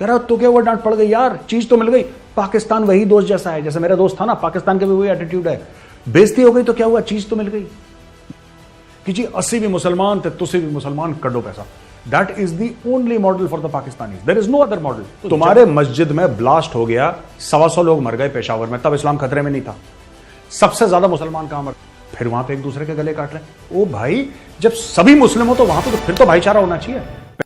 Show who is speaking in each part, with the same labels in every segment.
Speaker 1: कह रहा तो क्या वो डांट पड़ गई यार, चीज तो मिल गई। पाकिस्तान वही दोस्त जैसा है जैसे मेरा दोस्त था ना, पाकिस्तान के भी वही एटीट्यूड है। बेइज्जती हो गई तो क्या हुआ, चीज तो मिल गई कि जी 80 भी मुसलमान थे, तुसी भी मुसलमान, कड्डो पैसा। That is the only model for the Pakistanis, there is no other model. तुम्हारे मस्जिद में ब्लास्ट हो गया, 125 लोग मर गए पेशावर में, तब इस्लाम खतरे में नहीं था। सबसे ज्यादा मुसलमान कहां मर, फिर वहां पे एक दूसरे के गले काट रहे। ओ भाई, जब सभी मुस्लिम हो तो वहां पे तो फिर तो भाईचारा होना चाहिए।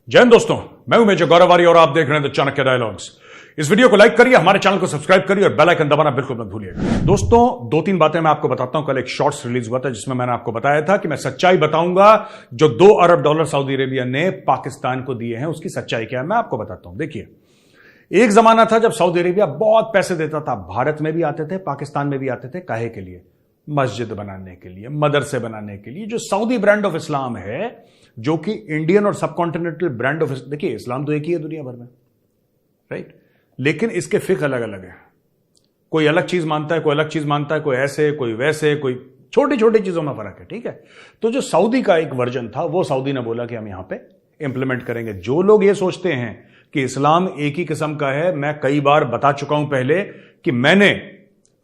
Speaker 1: जय हिंद दोस्तों, मैं हूं मेजर गौरव और आप देख रहे हैं द चाणक्य डायलॉग्स। इस वीडियो को लाइक करिए, हमारे चैनल को सब्सक्राइब करिए और बेल आइकन दबाना बिल्कुल मत भूलिएगा। दोस्तों, दो तीन बातें मैं आपको बताता हूं। कल एक शॉर्ट्स रिलीज हुआ था जिसमें मैंने आपको बताया था कि मैं सच्चाई बताऊंगा। जो $2 अरब सऊदी अरेबिया ने पाकिस्तान को दिए हैं उसकी सच्चाई क्या है मैं आपको बताता हूं। देखिए, एक जमाना था जब सऊदी अरेबिया बहुत पैसे देता था, भारत में भी आते थे, पाकिस्तान में भी आते थे। काहे के लिए? मस्जिद बनाने के लिए, मदरसे बनाने के लिए। जो सऊदी ब्रांड ऑफ इस्लाम है, जो कि इंडियन और सबकॉन्टिनेंटल ब्रांड ऑफ, देखिए इस्लाम तो एक ही है दुनिया भर में, राइट, लेकिन इसके फिक अलग अलग है। कोई अलग चीज मानता है, कोई अलग चीज मानता है, कोई ऐसे कोई वैसे, कोई छोटी छोटी चीजों में फर्क है, ठीक है। तो जो सऊदी का एक वर्जन था वो सऊदी ने बोला कि हम यहां पे इंप्लीमेंट करेंगे। जो लोग ये सोचते हैं कि इस्लाम एक ही किस्म का है, मैं कई बार बता चुका हूं पहले कि मैंने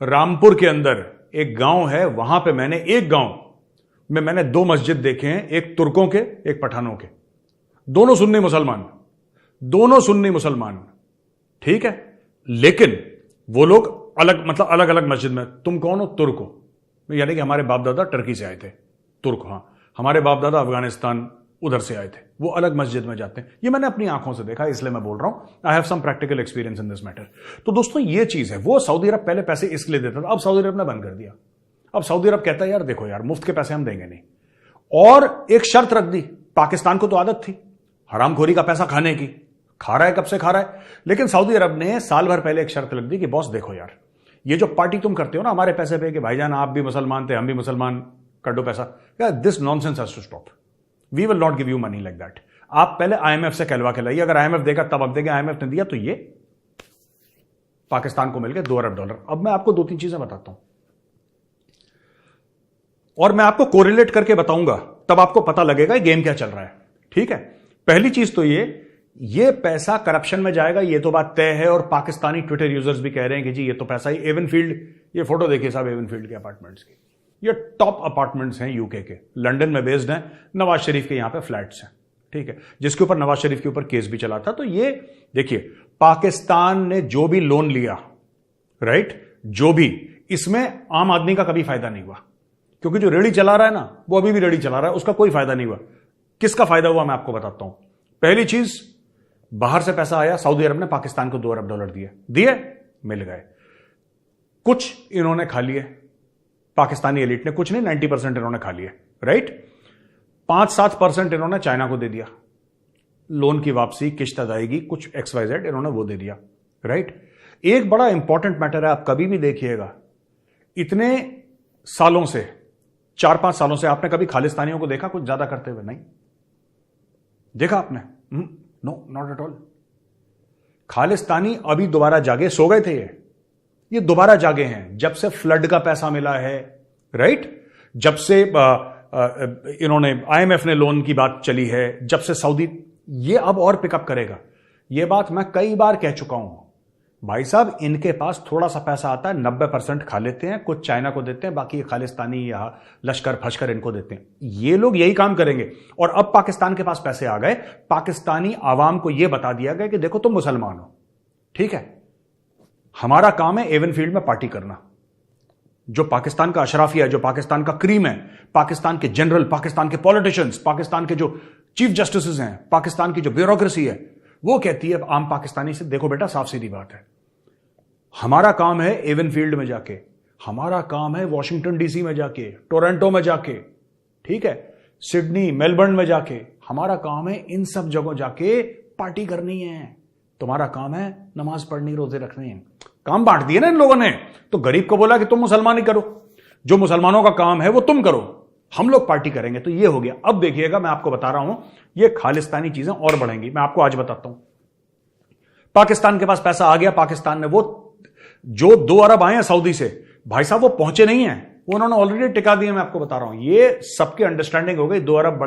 Speaker 1: रामपुर के अंदर एक गांव है, वहां पे मैंने एक गांव में मैंने 2 मस्जिद देखे हैं, एक तुर्कों के एक पठानों के, दोनों सुन्नी मुसलमान, दोनों सुन्नी मुसलमान, ठीक है। लेकिन वो लोग अलग, मतलब अलग अलग मस्जिद में। तुम कौन हो? तुर्क हो, यानी कि हमारे बाप दादा टर्की से आए थे, तुर्क। हां, हमारे बाप दादा अफगानिस्तान उधर से आए थे, वो अलग मस्जिद में जाते हैं। ये मैंने अपनी आंखों से देखा, इसलिए मैं बोल रहा हूं। I have some practical experience in this matter. तो दोस्तों, ये चीज है। वो सऊदी अरब पहले पैसे इसलिए देता था, अब सऊदी अरब ने बंद कर दिया। अब सऊदी अरब कहता है यार देखो यार, मुफ्त के पैसे हम देंगे नहीं। और एक शर्त रख दी, पाकिस्तान को तो आदत थी हरामखोरी का पैसा खाने की, खा रहा है, कब से खा रहा है। लेकिन सऊदी अरब ने साल भर पहले एक शर्त लग दी कि बॉस देखो यार, ये जो पार्टी तुम करते हो ना हमारे पैसे पे कि भाईजान आप भी मुसलमान थे, हम भी मुसलमान, कड्डो पैसा, this nonsense has to stop. We will not give you money like that. आप पहले आईएमएफ से कहलवा के लाइए, अगर आईएमएफ देगा तब अब देंगे। आईएमएफ ने दिया तो ये पाकिस्तान को मिल गए $2 अरब। अब मैं आपको 2-3 चीजें बताता हूं और मैं आपको कोरिलेट करके बताऊंगा, तब आपको पता लगेगा गेम क्या चल रहा है, ठीक है। पहली चीज तो ये पैसा करप्शन में जाएगा, ये तो बात तय है। और पाकिस्तानी ट्विटर यूजर्स भी कह रहे हैं कि जी ये तो पैसा ही एवनफील्ड, ये फोटो देखिए साहब एवनफील्ड के अपार्टमेंट्स की, ये टॉप अपार्टमेंट्स हैं यूके के, लंदन में बेस्ड हैं, नवाज शरीफ के यहां पे फ्लैट्स हैं, ठीक है, जिसके ऊपर नवाज शरीफ के ऊपर केस भी चला था। तो ये देखिए, पाकिस्तान ने जो भी लोन लिया, राइट, जो भी, इसमें आम आदमी का कभी फायदा नहीं हुआ, क्योंकि जो रेडी चला रहा है ना, वो अभी भी रेडी चला रहा है, उसका कोई फायदा नहीं हुआ। किसका फायदा हुआ मैं आपको बताता हूं। पहली चीज, बाहर से पैसा आया, सऊदी अरब ने पाकिस्तान को $2 अरब दिए, मिल गए। कुछ इन्होंने खा लिए, पाकिस्तानी एलिट ने, कुछ नहीं, 90% इन्होंने खा लिए, राइट। 5-7% इन्होंने चाइना को दे दिया, लोन की वापसी, किश्त अदायगी, कुछ XYZ इन्होंने वो दे दिया, राइट। एक बड़ा इंपॉर्टेंट मैटर है, आप कभी भी देखिएगा, इतने सालों से, 4-5 सालों से आपने कभी खालिस्तानियों को देखा कुछ ज्यादा करते हुए? नहीं देखा आपने? No, not at all. Khalistani अभी दोबारा जागे, सो गए थे ये दोबारा जागे हैं जब से फ्लड का पैसा मिला है, राइट, जब से इन्होंने आईएमएफ ने लोन की बात चली है, जब से सऊदी, ये अब और पिकअप करेगा। ये बात मैं कई बार कह चुका हूं भाई साहब, इनके पास थोड़ा सा पैसा आता है, 90% खा लेते हैं, कुछ चाइना को देते हैं, बाकी खालिस्तानी या लश्कर फश्कर इनको देते हैं। ये लोग यही काम करेंगे। और अब पाकिस्तान के पास पैसे आ गए, पाकिस्तानी आवाम को यह बता दिया गया कि देखो तुम मुसलमान हो, ठीक है, हमारा काम है एवनफील्ड में पार्टी करना। जो पाकिस्तान का अशराफिया है, जो पाकिस्तान का क्रीम है, पाकिस्तान के जनरल, पाकिस्तान के पॉलिटिशियंस, पाकिस्तान के जो चीफ जस्टिस हैं, पाकिस्तान की जो ब्यूरोक्रेसी है, वो कहती है आम पाकिस्तानी से, देखो बेटा साफ सीधी बात है, हमारा काम है एवनफील्ड में जाके, हमारा काम है वॉशिंगटन डीसी में जाके, टोरंटो में जाके, ठीक है, सिडनी, मेलबर्न में जाके, हमारा काम है इन सब जगहों जाके पार्टी करनी है। तुम्हारा काम है नमाज पढ़नी, रोजे रखने हैं। काम बांट दिए ना इन लोगों ने। तो गरीब को बोला कि तुम मुसलमान ही करो, जो मुसलमानों का काम है वो तुम करो, हम लोग पार्टी करेंगे। तो ये हो गया। अब देखिएगा, मैं आपको बता रहा हूं, ये खालिस्तानी चीजें और बढ़ेंगी। मैं आपको आज बताता हूं, पाकिस्तान के पास पैसा आ गया, पाकिस्तान ने वो जो 2 अरब आए हैं सऊदी से, भाई साहब वो पहुंचे नहीं है, वो उन्होंने ऑलरेडी टिका दिए। मैं आपको बता रहा हूं, ये सबकी अंडरस्टैंडिंग हो गई। 2 अरब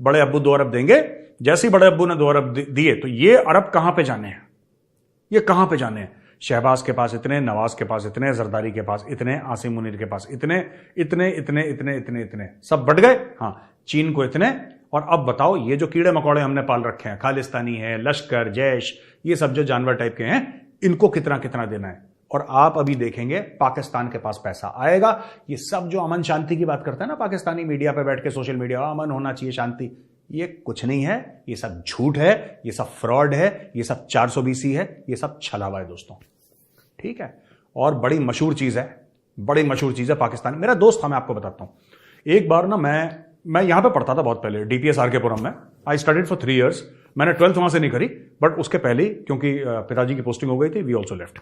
Speaker 1: बड़े अब्बू 2 अरब देंगे। जैसे ही बड़े अब्बू ने 2 अरब दिए तो ये अरब कहां पे जाने हैं? ये कहां पे जाने हैं? शहबाज के पास इतने, नवाज के पास इतने, जरदारी के पास इतने, आसिम मुनीर के पास इतने इतने इतने इतने इतने इतने, सब बढ़ गए। हाँ, चीन को इतने। और अब बताओ, ये जो कीड़े मकोड़े हमने पाल रखे हैं, खालिस्तानी है, लश्कर, जैश, ये सब जो जानवर टाइप के हैं, इनको कितना कितना देना है। और आप अभी देखेंगे पाकिस्तान के पास पैसा आएगा। ये सब जो अमन शांति की बात करते हैं ना पाकिस्तानी मीडिया पे बैठ के, सोशल मीडिया, अमन होना चाहिए, शांति, ये कुछ नहीं है। ये सब झूठ है, ये सब फ्रॉड है, ये सब 420 है, ये सब छलावा है दोस्तों। ठीक है। और बड़ी मशहूर चीज है, बड़ी मशहूर चीज है पाकिस्तान। मेरा दोस्त था, मैं आपको बताता हूं। एक बार ना मैं यहां पे पढ़ता था बहुत पहले, डीपीएस आर के पुरम में। I studied for 3 years। मैंने 12th वहां से नहीं करी, बट उसके पहले ही, क्योंकि पिताजी की पोस्टिंग हो गई थी, वी ऑल्सो लेफ्ट।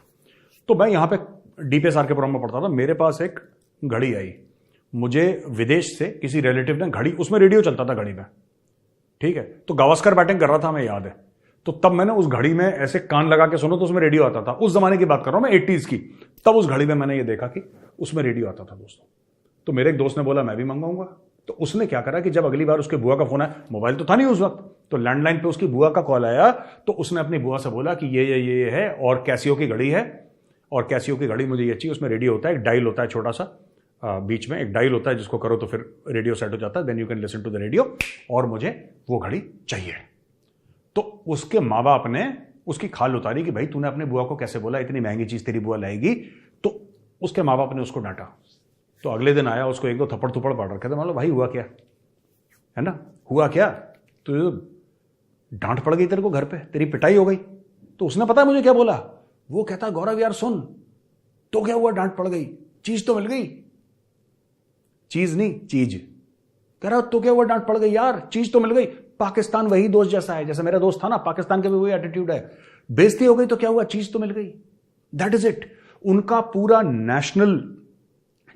Speaker 1: तो मैं यहां पे डीपीएस आर के पुरम में पढ़ता था। मेरे पास एक घड़ी आई, मुझे विदेश से किसी रिलेटिव ने घड़ी, उसमें रेडियो चलता था घड़ी में। ठीक है। तो गावस्कर बैटिंग कर रहा था, हमें याद है। तो तब मैंने उस घड़ी में ऐसे कान लगा के सुनो तो उसमें रेडियो आता था। उस जमाने की बात कर रहा हूं मैं, 80s की। तब उस घड़ी में मैंने ये देखा कि उसमें रेडियो आता था दोस्तों। तो मेरे एक दोस्त ने बोला मैं भी मंगवाऊंगा। तो उसने क्या करा कि जब अगली बार उसके बुआ का फोन आया, मोबाइल तो था नहीं उस वक्त, तो लैंडलाइन पे उसकी बुआ का कॉल आया, तो उसने अपनी बुआ से बोला कि ये है, और कैसियो की घड़ी है, और कैसियो की घड़ी मुझे ये चाहिए। उसमें रेडियो होता है, एक डायल होता है छोटा सा, बीच में एक डायल होता है, जिसको करो तो फिर रेडियो सेट हो जाता है, then you can listen to the radio, और मुझे वो घड़ी चाहिए। तो उसके माँ बाप ने उसकी खाल उतारी कि भाई तूने अपने बुआ को कैसे बोला, इतनी महंगी चीज तेरी बुआ लाएगी। तो उसके माँ बाप ने उसको डांटा। तो अगले दिन आया, उसको 1-2 थप्पड़ थप्पड़ पड़ रखे थे। मतलब भाई हुआ क्या है ना, हुआ क्या, तो डांट पड़ गई तेरे को घर पे, तेरी पिटाई हो गई। तो उसने पता है मुझे क्या बोला, वो कहता गौरव यार सुन, तो क्या हुआ, डांट पड़ गई, चीज तो मिल गई। चीज नहीं, चीज कह रहा, तो क्या हुआ, डांट पड़ गई यार, चीज तो मिल गई। पाकिस्तान वही दोस्त जैसा है, जैसे मेरा दोस्त था ना, पाकिस्तान के भी वही एटीट्यूड है। बेइज्जती हो गई तो क्या हुआ, चीज तो मिल गई। That is it. उनका पूरा नेशनल,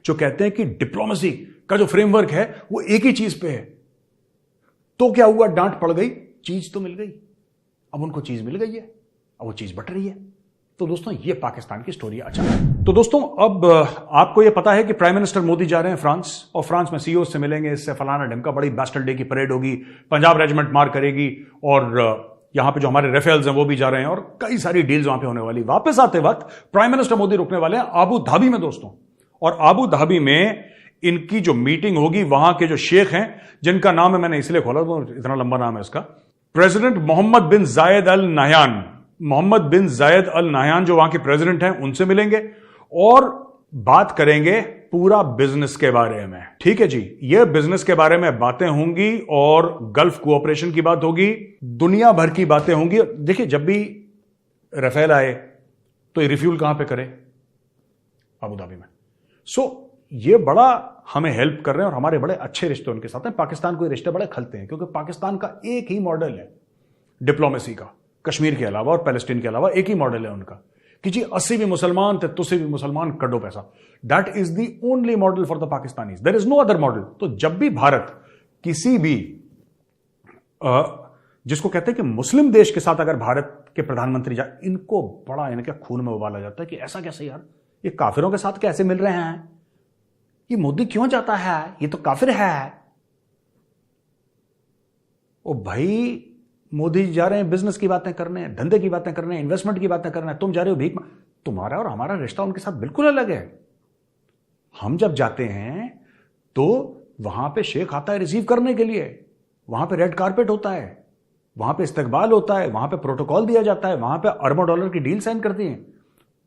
Speaker 1: जो कहते हैं कि डिप्लोमेसी का जो फ्रेमवर्क है, वो एक ही चीज पे है। तो क्या हुआ, डांट पड़ गई, चीज तो मिल गई। अब उनको चीज मिल गई है, अब वो चीज बट रही है। तो दोस्तों ये पाकिस्तान की स्टोरी है। अच्छा, तो दोस्तों अब आपको ये पता है कि प्राइम मिनिस्टर मोदी जा रहे हैं फ्रांस, और फ्रांस में सीईओ से मिलेंगे, इससे फलाना ढमका, बड़ी बैस्टल डे की परेड होगी, पंजाब रेजिमेंट मार करेगी, और यहां पे जो हमारे रेफेल्स हैं वो भी जा रहे हैं, और कई सारी डील्स वहां पे होने वाली। वापस आते वक्त प्राइम मिनिस्टर मोदी रुकने वाले हैं आबू धाबी में दोस्तों, और आबू धाबी में इनकी जो मीटिंग होगी, वहां के जो शेख हैं, जिनका नाम है, मैंने इसलिए खोला तो इतना लंबा नाम है इसका, प्रेसिडेंट मोहम्मद बिन जायद अल नहयान। मोहम्मद बिन जायद अल नहयान जो वहां के प्रेसिडेंट हैं, उनसे मिलेंगे और बात करेंगे पूरा बिजनेस के बारे में। ठीक है जी, ये बिजनेस के बारे में बातें होंगी, और गल्फ कोऑपरेशन की बात होगी, दुनिया भर की बातें होंगी। देखिए, जब भी राफेल आए तो ये रिफ्यूल कहां पे करे, अबू धाबी में। ये बड़ा हमें हेल्प कर रहे हैं, और हमारे बड़े अच्छे रिश्ते उनके साथ हैं। पाकिस्तान को ये रिश्ते बड़े खलते हैं, क्योंकि पाकिस्तान का एक ही मॉडल है डिप्लोमेसी का, कश्मीर के अलावा और पैलेस्टीन के अलावा एक ही मॉडल है उनका, कि जी 80 भी मुसलमान थे, तुसी भी मुसलमान, कड्डो पैसा। That is the only model for the Pakistanis, there is no other model. तो जब भी भारत किसी भी जिसको कहते हैं कि मुस्लिम देश के साथ अगर भारत के प्रधानमंत्री जाए, इनको बड़ा इनके खून में उबाला जाता है कि ऐसा कैसे यार, ये काफिरों के साथ कैसे मिल रहे हैं, ये मोदी क्यों जाता है, ये तो काफिर है। ओ भाई, मोदी जा रहे हैं बिजनेस की बातें करने, धंधे की बातें करने, इन्वेस्टमेंट की बातें करने, तुम जा रहे हो भीख। तुम्हारा और हमारा रिश्ता उनके साथ बिल्कुल अलग है। हम जब जाते हैं तो वहां पे शेख आता है रिसीव करने के लिए, वहां पे रेड कारपेट होता है, वहां पे इस्तकबाल होता है, वहां पे प्रोटोकॉल दिया जाता है, वहां पे अरबों डॉलर की डील साइन करती हैं।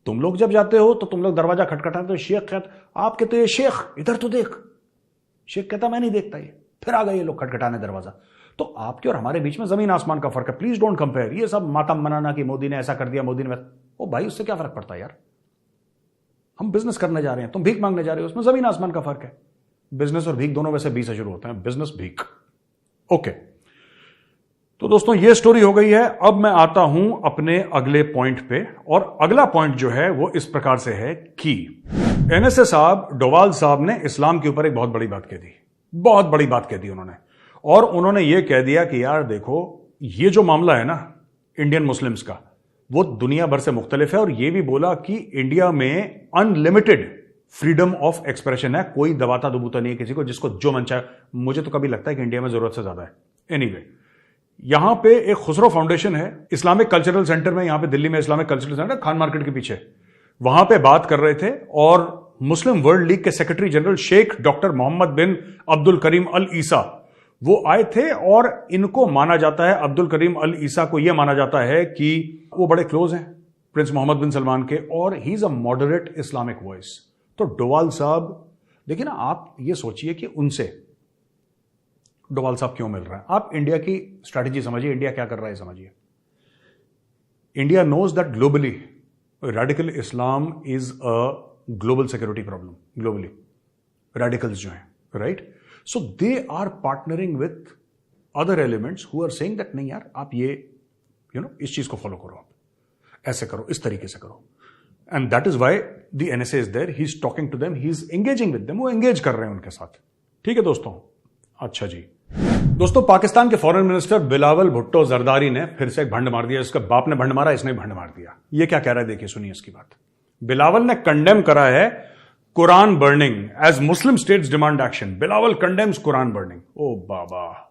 Speaker 1: तुम लोग जब जाते हो तो तुम लोग दरवाजा खटखटाते हो, शेख कहता, आप कहते हो ये शेख इधर तो देख, शेख कहता मैं नहीं देखता, ये फिर आ गए ये लोग खटखटाने दरवाजा। तो आपके और हमारे बीच में जमीन आसमान का फर्क है। Please don't compare. ये सब मातम मनाना कि मोदी ने ऐसा कर दिया, मोदी ने, ओ भाई उससे क्या फर्क पड़ता है यार, हम बिजनेस करने जा रहे हैं, तुम भीख मांगने जा रहे हो, उसमें जमीन आसमान का फर्क है। बिजनेस और भीख दोनों वैसे बी से शुरू होते हैं, बिजनेस भीख। ओके, तो दोस्तों ये स्टोरी हो गई है। अब मैं आता हूं अपने अगले पॉइंट पे, और अगला पॉइंट जो है वो इस प्रकार से है कि एनएसए साहब, डोवाल साहब ने इस्लाम के ऊपर एक बहुत बड़ी बात कह दी, बहुत बड़ी बात कह दी उन्होंने। और उन्होंने ये कह दिया कि यार देखो, ये जो मामला है ना इंडियन मुस्लिम्स का, वो दुनिया भर से मुख्तलिफ है। और ये भी बोला कि इंडिया में अनलिमिटेड फ्रीडम ऑफ एक्सप्रेशन है, कोई दबाता दुबूता नहीं है किसी को, जिसको जो मन चाहे। मुझे तो कभी लगता है कि इंडिया में जरूरत से ज्यादा है। एनीवे, यहां पे एक खुसरो फाउंडेशन है, इस्लामिक कल्चरल सेंटर में, यहां पे दिल्ली में Islamic cultural centre Khan market के पीछे, वहां पे बात कर रहे थे और मुस्लिम वर्ल्ड लीग के secretary general Sheikh doctor Mohammed bin Abdul Karim al Issa वो आए थे और इनको माना जाता है, अब्दुल करीम अल ईसा को यह माना जाता है कि वो बड़े क्लोज हैं प्रिंस मोहम्मद बिन सलमान के और he is a moderate Islamic voice. तो डोवाल साहब देखिए ना, आप ये सोचिए कि उनसे डोवाल साहब क्यों मिल रहा है। आप इंडिया की स्ट्रैटेजी समझिए, इंडिया क्या कर रहा है समझिए। India knows that globally radical Islam is a global security problem, globally radicals जो हैं, right. So they are partnering with other elements who are saying that नहीं यार आप ये इस चीज को फॉलो करो, आप ऐसे करो, इस तरीके से करो। And that is why the NSA is there, he is talking to them, he is engaging with them, वो एंगेज कर रहे हैं उनके साथ। ठीक है दोस्तों। अच्छा जी दोस्तों, पाकिस्तान के फॉरेन मिनिस्टर बिलावल भुट्टो जरदारी ने फिर से एक भंड मार दिया। इसका बाप ने भंड मारा, इसने भंड मार दिया। ये क्या कह रहा है देखिए, सुनिए इसकी बात। बिलावल ने कंडेम करा है Quran burning as Muslim states demand action. Bilawal condemns Quran burning. ओ बाबा,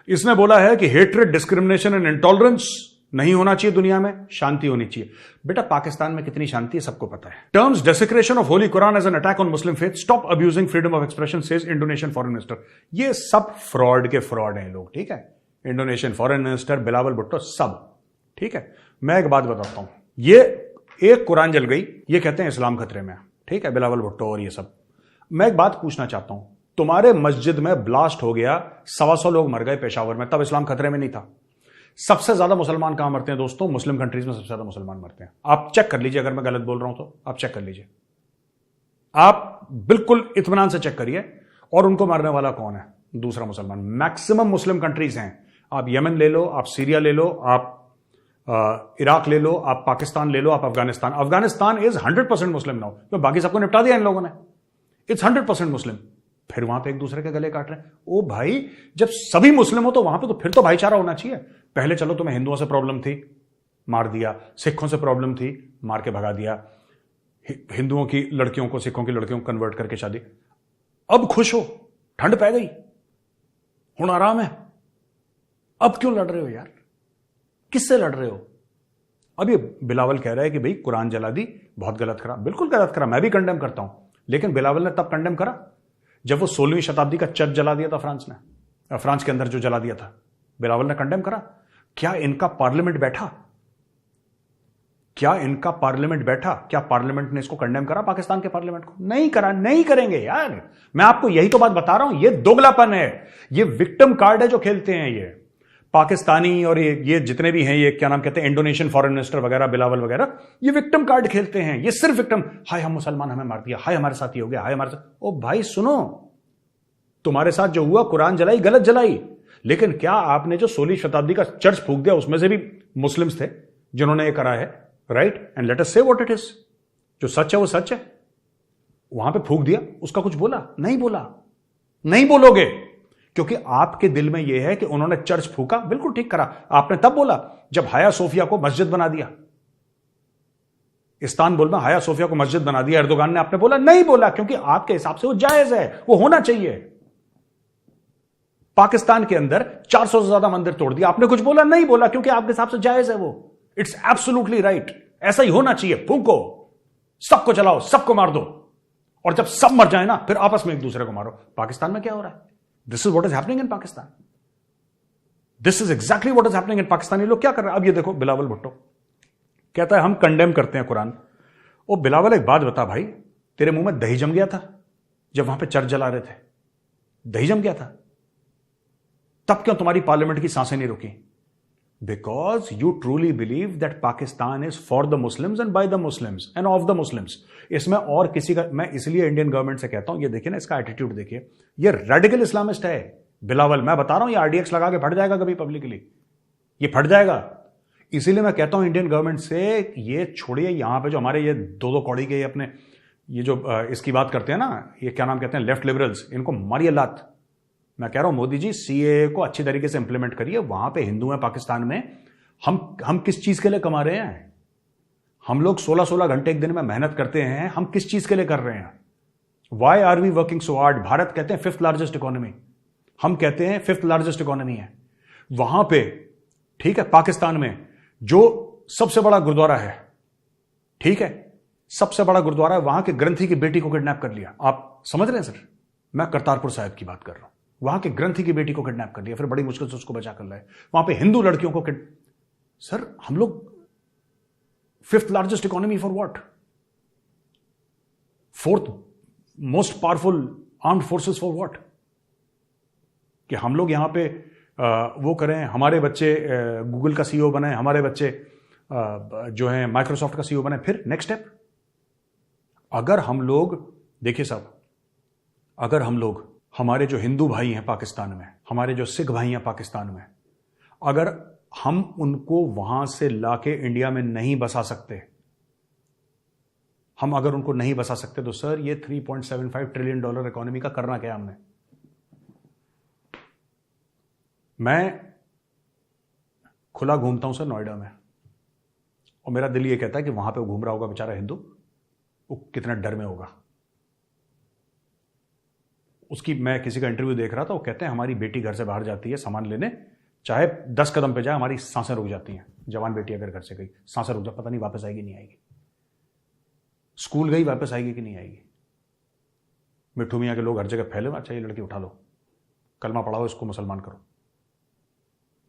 Speaker 1: इसने बोला है कि हेट्रेड, डिस्क्रिमिनेशन एंड इंटॉलरेंस नहीं होना चाहिए दुनिया में, शांति होनी चाहिए। बेटा पाकिस्तान में कितनी शांति है सबको पता है। Terms desecration of holy Quran as an attack on Muslim faith, stop abusing freedom of expression says Indonesian foreign minister. ये सब फ्रॉड के फ्रॉड हैं लोग, ठीक है। Indonesian foreign minister, Bilawal Bhutto, सब ठीक है। मैं एक बात बताता हूं, ये एक कुरान जल गई, ये कहते हैं इस्लाम खतरे में, ठीक है, बिलावल भुट्टो और ये सब। मैं एक बात पूछना चाहता हूं, तुम्हारे मस्जिद में ब्लास्ट हो गया, 125 लोग मर गए पेशावर में, तब इस्लाम खतरे में नहीं था। सबसे ज्यादा मुसलमान कहां मरते हैं दोस्तों? मुस्लिम कंट्रीज में सबसे ज्यादा मुसलमान मरते हैं। आप चेक कर लीजिए, अगर मैं गलत बोल रहा हूं तो आप चेक कर लीजिए, आप बिल्कुल इत्मीनान से चेक करिए। और उनको मारने वाला कौन है? दूसरा मुसलमान। मैक्सिमम मुस्लिम कंट्रीज हैं, आप यमन ले लो, आप सीरिया ले लो, आप इराक ले लो, आप पाकिस्तान ले लो, आप Afghanistan. Afghanistan is 100% Muslim now, तो बाकी सबको निपटा दिया इन लोगों ने, इट्स 100% मुस्लिम। फिर वहां पे एक दूसरे के गले काट रहे हैं। ओ भाई, जब सभी मुस्लिम हो तो वहां पे तो फिर तो भाईचारा होना चाहिए। पहले चलो तुम्हें हिंदुओं से प्रॉब्लम थी, मार दिया, सिखों से प्रॉब्लम थी, मार के भगा दिया, हिंदुओं की लड़कियों को सिखों की लड़कियों को कन्वर्ट करके शादी। अब खुश हो, ठंड पै गई, हुण आराम है, अब क्यों लड़ रहे हो यार? किससे लड़ रहे हो? अब ये बिलावल कह रहा है कि भाई कुरान जला दी, बहुत गलत करा। बिल्कुल गलत करा, मैं भी कंडेम करता हूं, लेकिन बिलावल ने तब कंडेम करा जब वो 16वीं शताब्दी का चर्च जला दिया था फ्रांस ने, फ्रांस के अंदर जो जला दिया था, बिलावल ने कंडेम करा। क्या इनका पार्लियामेंट बैठा? क्या इनका पार्लियामेंट बैठा? क्या पार्लियामेंट ने इसको कंडेम करा? पाकिस्तान के पार्लियामेंट को नहीं करा, नहीं करेंगे यार। मैं आपको यही तो बात बता रहा हूं, ये दोगलापन है, ये विक्टिम कार्ड है जो खेलते हैं ये पाकिस्तानी और ये जितने भी हैं, ये क्या नाम कहते हैं, इंडोनेशियन फॉरेन मिनिस्टर वगैरह, बिलावल वगैरह, ये विक्टिम कार्ड खेलते हैं। ये सिर्फ विक्टिम, हाय हम मुसलमान, हमें मार दिया, हाय हमारे साथ ही हो गया, हाय हमारे साथ। ओ भाई सुनो, तुम्हारे साथ जो हुआ, कुरान जलाई, गलत जलाई, लेकिन क्या आपने जो 16वीं शताब्दी का चर्च फूंक दिया, उसमें से भी मुस्लिम्स थे जिन्होंने ये करा है, राइट? एंड लेट अस से व्हाट इट इज। जो सच है वो सच है। वहां पे फूंक दिया, उसका कुछ बोला? नहीं बोला, नहीं बोलोगे, क्योंकि आपके दिल में यह है कि उन्होंने चर्च फूका, बिल्कुल ठीक करा। आपने तब बोला जब हाया सोफिया को मस्जिद बना दिया, इस्तांबुल में हाया सोफिया को मस्जिद बना दिया एर्दोगान ने, आपने बोला? नहीं बोला, क्योंकि आपके हिसाब से वो जायज है, वो होना चाहिए। पाकिस्तान के अंदर 400 से ज्यादा मंदिर तोड़ दिया, आपने कुछ बोला? नहीं बोला, क्योंकि आपके हिसाब से जायज है वो, इट्स एब्सोल्युटली राइट, ऐसा ही होना चाहिए। फूको, सबको चलाओ, सबको मार दो, और जब सब मर जाए ना, फिर आपस में एक दूसरे को मारो। पाकिस्तान में क्या हो रहा है? This is what is happening in Pakistan, this is exactly what is happening in Pakistan. ये लोग क्या कर रहे हैं? अब ये देखो, बिलावल भुट्टो कहता है हम कंडेम करते हैं कुरान। ओ बिलावल, एक बात बता भाई, तेरे मुंह में दही जम गया था जब वहां पे चर्च जला रहे थे? दही जम गया था? तब क्यों तुम्हारी पार्लियामेंट की सांसें नहीं रुकी? Because you truly believe that Pakistan is for the Muslims and by the Muslims end of the Muslims. इसमें और किसी का, मैं इसलिए इंडियन गवर्नमेंट से कहता हूं, ये देखिए ना, इसका एटीट्यूड देखिए, ये रेडिकल इस्लामिस्ट है बिलावल। मैं बता रहा हूं, ये आरडीएक्स लगा के फट जाएगा कभी पब्लिकली, ये फट जाएगा। इसीलिए मैं कहता हूं इंडियन गवर्नमेंट से, ये छोड़िए, यहां पे जो हमारे ये दो कौड़ी के अपने ये जो इसकी बात करते हैं ना, ये क्या नाम कहते हैं, लेफ्ट लिबरल्स, इनको मारिए लात। मैं कह रहा हूं मोदी जी, सीएए को अच्छी तरीके से इंप्लीमेंट करिए। वहां पे हिंदू हैं पाकिस्तान में, हम किस चीज के लिए कमा रहे हैं? हम लोग 16-16 घंटे एक दिन में मेहनत करते हैं, हम किस चीज के लिए कर रहे हैं? Why are we working so hard? Bharat कहते हैं 5th लार्जेस्ट इकोनॉमी, हम कहते हैं 5th लार्जेस्ट इकोनॉमी है। वहां पे, ठीक है, पाकिस्तान में जो सबसे बड़ा गुरुद्वारा है, ठीक है, सबसे बड़ा गुरुद्वारा है, वहां के ग्रंथी की बेटी को किडनैप कर लिया। आप समझ रहे हैं सर? मैं करतारपुर साहिब की बात कर रहा हूं। वहां के ग्रंथी की बेटी को किडनैप कर लिया, फिर बड़ी मुश्किल से उसको बचा कर लाए। वहां पे हिंदू लड़कियों को सर, हम लोग 5th largest economy for what? 4th most powerful armed forces for what? कि हम लोग यहां पे वो करें, हमारे बच्चे गूगल का सीईओ बने, हमारे बच्चे जो हैं माइक्रोसॉफ्ट का सीईओ बने। फिर नेक्स्ट स्टेप, अगर हम लोग, देखिए साहब, अगर हम लोग, हमारे जो हिंदू भाई हैं पाकिस्तान में, हमारे जो सिख भाई हैं पाकिस्तान में, अगर हम उनको वहां से लाके इंडिया में नहीं बसा सकते, हम अगर उनको नहीं बसा सकते, तो सर ये $3.75 ट्रिलियन इकोनॉमी का करना क्या हमने? मैं खुला घूमता हूं सर नोएडा में, और मेरा दिल ये कहता है कि वहां पे वो घूम रहा होगा बेचारा हिंदू, वो कितना डर में होगा। उसकी, मैं किसी का इंटरव्यू देख रहा था, वो कहते हैं हमारी बेटी घर से बाहर जाती है सामान लेने, चाहे 10 कदम पे जाए हमारी सांसें रुक जाती हैं। जवान बेटी अगर घर से गई, सांसें रुक जाए, पता नहीं वापस आएगी नहीं आएगी। स्कूल गई, वापस आएगी कि नहीं आएगी। मिट्ठू मियां के लोग हर जगह फैले, अच्छा ये लड़की उठा लो, कलमा पढ़ाओ, इसको मुसलमान करो।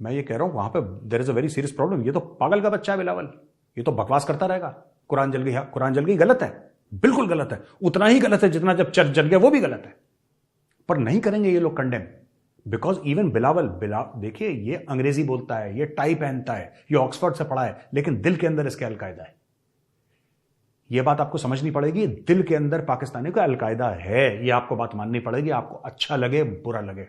Speaker 1: मैं ये कह रहा हूं वहां पे there is a very serious problem. ये तो पागल का बच्चा है बिलावल, ये तो बकवास करता रहेगा। कुरान जल गई, कुरान जल गई, गलत है, बिल्कुल गलत है, उतना ही गलत है जितना जब चर्च जल गया वो भी गलत है। पर नहीं करेंगे ये लोग कंडेम, बिकॉज इवन बिलावल, देखिए ये अंग्रेजी बोलता है, ये टाई पहनता है, ये ऑक्सफोर्ड से पढ़ा है, लेकिन दिल के अंदर इसके अलकायदा है। यह बात आपको समझनी पड़ेगी, दिल के अंदर पाकिस्तानी का अलकायदा है। यह आपको बात माननी पड़ेगी, आपको अच्छा लगे बुरा लगे,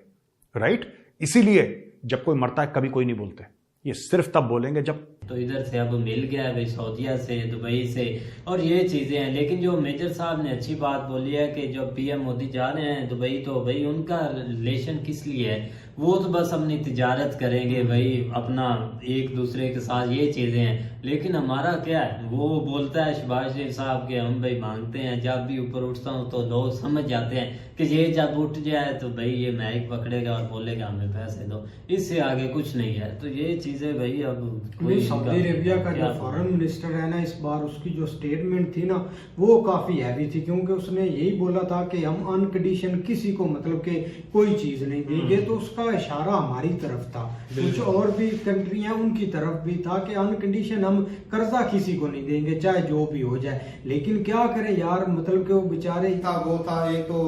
Speaker 1: राइट? इसीलिए जब कोई मरता है कभी कोई नहीं बोलते, ये सिर्फ तब बोलेंगे जब।
Speaker 2: तो इधर से अब मिल गया है भाई, सऊदीया से, दुबई से, और ये चीजें हैं। लेकिन जो मेजर साहब ने अच्छी बात बोली है कि जब पीएम मोदी जा रहे हैं दुबई, तो भाई उनका रिलेशन किस लिए है? वो तो बस अपनी तिजारत करेंगे भाई, अपना एक दूसरे के साथ, ये चीजें हैं। लेकिन हमारा क्या है? वो बोलता है शहबाज शरीफ साहब के हम भाई मांगते हैं, जब भी ऊपर उठता हूँ तो लोग समझ जाते हैं कि ये जब उठ जाए तो भाई ये माइक पकड़ेगा और बोलेगा हमें पैसे दो, इससे आगे कुछ नहीं है। तो ये चीजें भाई अब कोई,
Speaker 3: सऊदी अरेबिया का जो फॉरेन मिनिस्टर है ना, इस बार उसकी जो स्टेटमेंट थी ना, वो काफी हैवी थी, क्योंकि उसने यही बोला था कि हम अनकंडीशन किसी को, मतलब कि कोई चीज नहीं देंगे। तो उसका इशारा हमारी तरफ था, कुछ और भी कंट्री हैं उनकी तरफ भी था कि अनकंडीशन हम कर्जा किसी को नहीं देंगे, चाहे जो भी हो जाए। लेकिन क्या करें यार, मतलब कि वो बेचारे
Speaker 4: वो था एक तो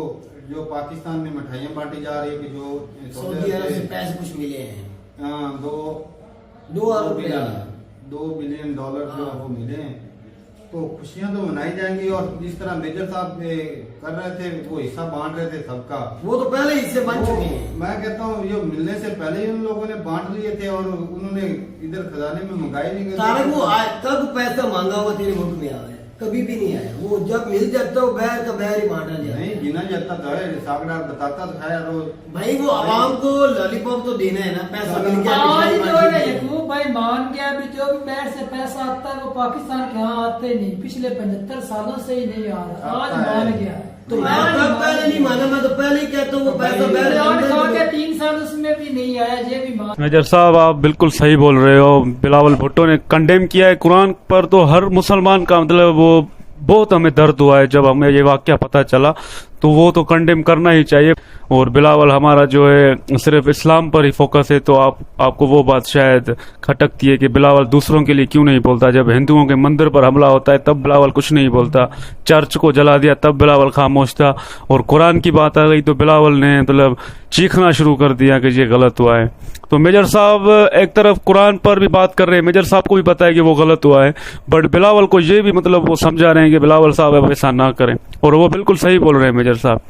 Speaker 4: जो पाकिस्तान में मिठाइयाँ बांटी जा रही है कि जो
Speaker 5: सऊदी अरब से पैसे कुछ मिले हैं,
Speaker 4: $2 बिलियन जो वो मिले हैं, तो खुशियां तो मनाई जाएंगी। और जिस तरह मेजर साहब कर रहे थे, वो हिस्सा बांट रहे थे सबका,
Speaker 5: वो तो पहले हिस्से बन चुके हैं।
Speaker 4: मैं कहता हूँ ये मिलने से पहले ही उन लोगों ने बांट लिए थे, और उन्होंने इधर खजाने में मंगाई नहीं
Speaker 5: तारक, वो कब पैसा मांगा हुआ तेरे मुल्क में आया है? कभी भी नहीं आया। वो जब मिल जाता है बैर का बैर ही बांटा जाता है,
Speaker 4: नहीं गिना जाता था, सागरार बताता था यार रोज।
Speaker 5: भाई वो आवाम को लॉलीपॉप तो देना है ना, पैसा मिल गया
Speaker 6: भाई मान गया भी, जो भी बैर से पैसा आता है वो पाकिस्तान के यहाँ आते नहीं, पिछले 75 सालों से ही नहीं आ रहा, आज मान गया है।
Speaker 5: तो मैं कब पहले नहीं माना, मैं तो पहले ही कहता हूँ वो पैसा बैर
Speaker 6: 3 साल उसमें भी नहीं आया, ये भी मान।
Speaker 7: मेजर साहब आप बिल्कुल सही बोल रहे हो। बिलावल भुट्टो ने कंडेम किया है कुरान पर, तो हर मुसलमान का मतलब वो बहुत हमें दर्द हुआ है जब हमें ये वाकया पता चला, तो वो तो कंडेम करना ही चाहिए। और बिलावल हमारा जो है सिर्फ इस्लाम पर ही फोकस है, तो आपको वो बात शायद खटकती है कि बिलावल दूसरों के लिए क्यों नहीं बोलता। जब हिंदुओं के मंदिर पर हमला होता है तब बिलावल कुछ नहीं बोलता, चर्च को जला दिया तब बिलावल खामोश था, और कुरान की बात आ गई तो बिलावल ने मतलब चीखना शुरू कर दिया कि ये गलत हुआ है। तो मेजर साहब एक तरफ कुरान पर भी बात कर रहे हैं, मेजर साहब को भी पता है कि वो गलत हुआ है, बट बिलावल को ये भी मतलब वो समझा रहे हैं कि बिलावल साहब अब ऐसा ना करें, और वो बिल्कुल सही बोल रहे हैं मेजर साहब।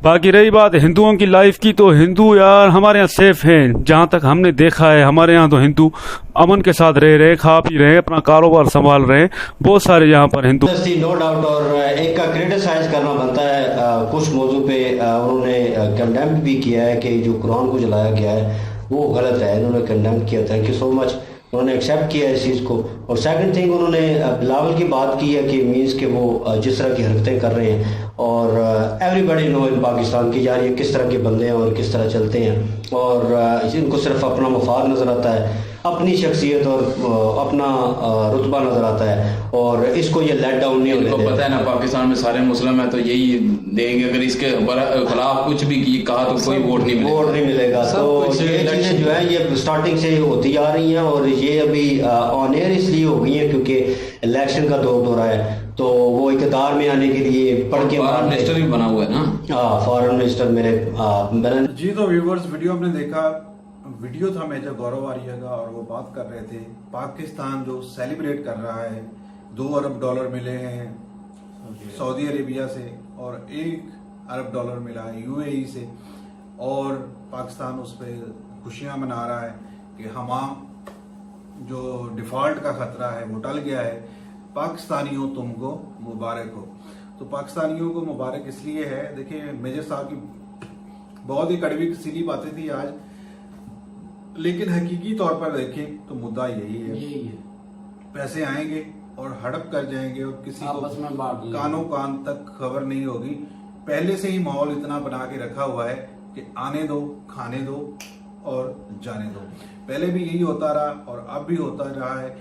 Speaker 7: बाकी रही बात हिंदुओं की लाइफ की, तो हिंदू यार हमारे यहाँ सेफ हैं, जहां तक हमने देखा है हमारे यहाँ तो हिंदू अमन के साथ रह रहे, खा पी रहे, अपना कारोबार संभाल रहे हैं, बहुत सारे यहाँ पर हिंदू।
Speaker 8: नो डाउट, और एक का क्रिटिसाइज करना बनता है। कुछ मौजू पे उन्होंने कंडेम भी किया है कि जो कुरान को जलाया गया है वो गलत है, इन्होंने कंडेम किया। Thank you so much. उन्होंने एक्सेप्ट किया इस चीज़ को। और सेकंड थिंग, उन्होंने बिलावल की बात की है कि मीन्स के वो जिस तरह की हरकतें कर रहे हैं, और एवरीबडी नो इन पाकिस्तान की यार ये किस तरह के बंदे हैं और किस तरह चलते हैं, और इनको सिर्फ अपना मफाद नज़र आता है, अपनी शख्सियत और अपना रुतबा नजर आता है, और इसको ये लेट डाउन नहीं होने
Speaker 9: इनको
Speaker 8: देते।
Speaker 9: पता है ना पाकिस्तान में सारे मुस्लिम है तो यही देंगे, अगर इसके खिलाफ कुछ भी कहा तो कोई वोट नहीं मिलेगा।
Speaker 8: तो ये चीजें जो है ये स्टार्टिंग से होती आ रही हैं, और ये अभी ऑन एयर इसलिए हो गई हैं क्योंकि इलेक्शन का दौर हो रहा है, तो वो इक़्तिदार में आने के लिए पढ़ के
Speaker 9: फॉरेन मिनिस्टर भी बना हुआ है ना।
Speaker 8: हाँ, फॉरेन मिनिस्टर मेरे
Speaker 10: जी। तो व्यूवर्स, वीडियो आपने देखा, वीडियो था मेजर गौरव आर्या का, और वो बात कर रहे थे पाकिस्तान जो सेलिब्रेट कर रहा है, $2 अरब मिले हैं सऊदी अरेबिया से, और $1 अरब मिला है यूएई से, और पाकिस्तान उस पर खुशियां मना रहा है कि हमाम जो डिफॉल्ट का खतरा है वो टल गया है, पाकिस्तानियों तुमको मुबारक हो। तो पाकिस्तानियों को मुबारक इसलिए है, देखिए मेजर साहब की बहुत ही कड़वी कसीली बातें थी आज, लेकिन हकीकी तौर पर देखें तो मुद्दा यही है, पैसे आएंगे और हड़प कर जाएंगे, और किसी को कानों कान तक खबर नहीं होगी। पहले से ही माहौल इतना बना के रखा हुआ है कि आने दो, खाने दो और जाने दो। पहले भी यही होता रहा और अब भी होता रहा है।